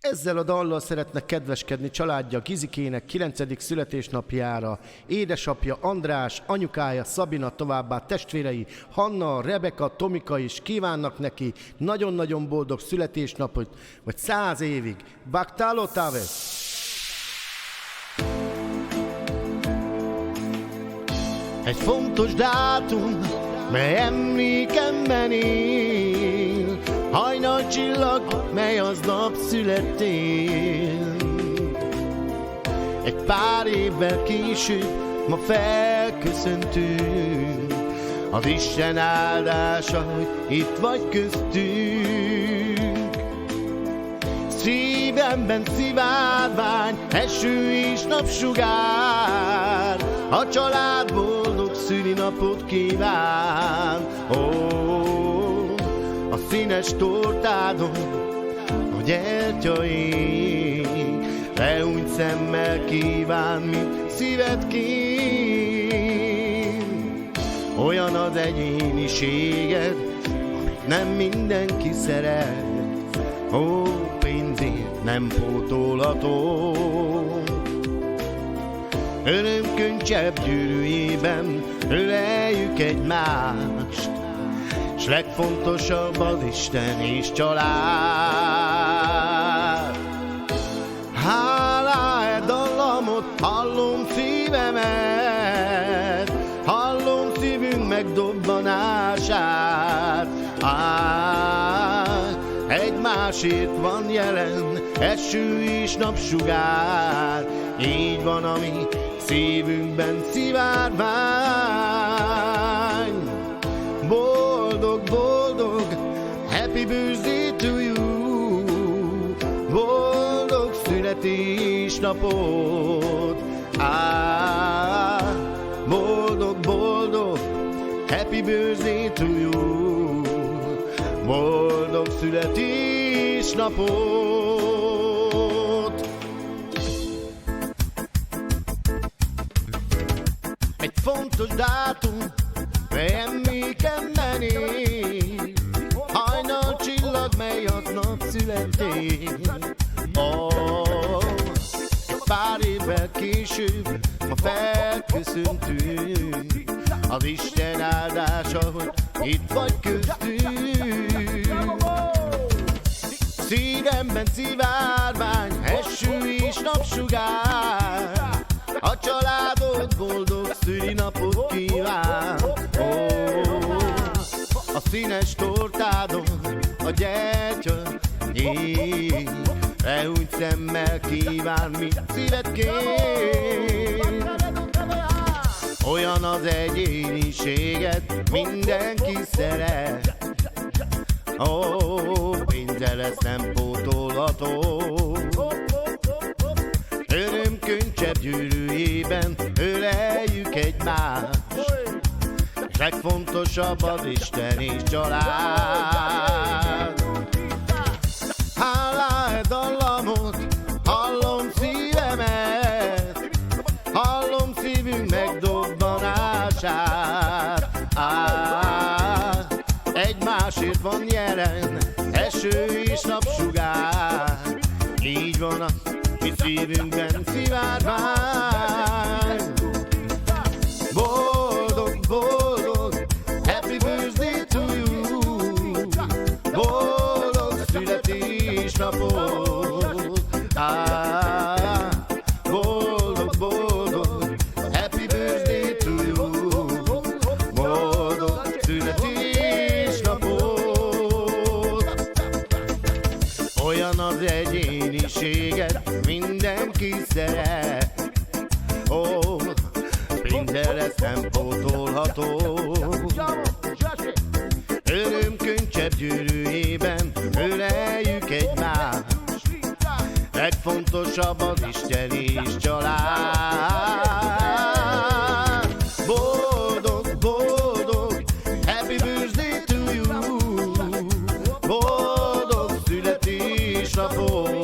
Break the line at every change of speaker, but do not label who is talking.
Ezzel a dallal szeretnek kedveskedni családja Gizikének 9. születésnapjára. Édesapja András, anyukája Szabina, továbbá testvérei Hanna, Rebeka, Tomika is kívánnak neki nagyon-nagyon boldog születésnapot, vagy 100 évig. Baktáló Távez! Egy fontos dátum, mely emlékemben él, hajnalcsillag, mely aznap születtél. Egy pár évvel később ma felköszöntünk, az Isten áldása, hogy itt vagy köztünk. Szívemben szivárvány, eső és napsugár, a család boldog szülinapot kíván. A színes tortádon a gyertya ég, leúnyt szemmel kíván, mint szíved kér. Olyan az egyéniséged, amit nem mindenki szeret, pénzért nem pótolható. Örömkönycsepp gyűrűjében öleljük egymást, s legfontosabb az Isten és család. Hálá dallamot, hallom szívemet, hallom szívünk megdobbanását. Egymásért van jelen eső és napsugár, így van a mi szívünkben szivárvány. Boldog, boldog, happy birthday to you, boldog születésnapot. Boldog, boldog, happy birthday to you, boldog születésnapot. Egy fontos dátum, mely emlékemben él, hajnalcsillag, mely aznap születtél. Pár évvel később ma felköszöntünk, az Isten áldása, hogy itt vagy köztünk. Szívemben szivárvány, eső és napsugár, a családod boldog szülinapot kíván. A színes tortádon a gyertya ég, leúnyt szemmel kíván, mint szíved kér. Olyan az egyéniséged, mindenki szeret, pénzzel ezt nem pótolható. Örömkönycsepp gyűrűjében öleljük egymást, s legfontosabb az Isten és család. Hálá dallamot, hallom szívemet, hallom szívünk megdobbanását. Egymásért van jelen eső és napsugár, így van a mi szívünkben szivárvány. Boldog, boldog, happy birthday to you, boldog születésnapot. Boldog, boldog, happy birthday to you, boldog születésnapot. Olyan az egyéniséged, mindenki szeret, pénzzel ezt nem pótolható. Örömkönycsepp gyűrűjében öleljük egymást, legfontosabb az Isten és család. Boldog, boldog, happy birthday to you, boldog születésnapot.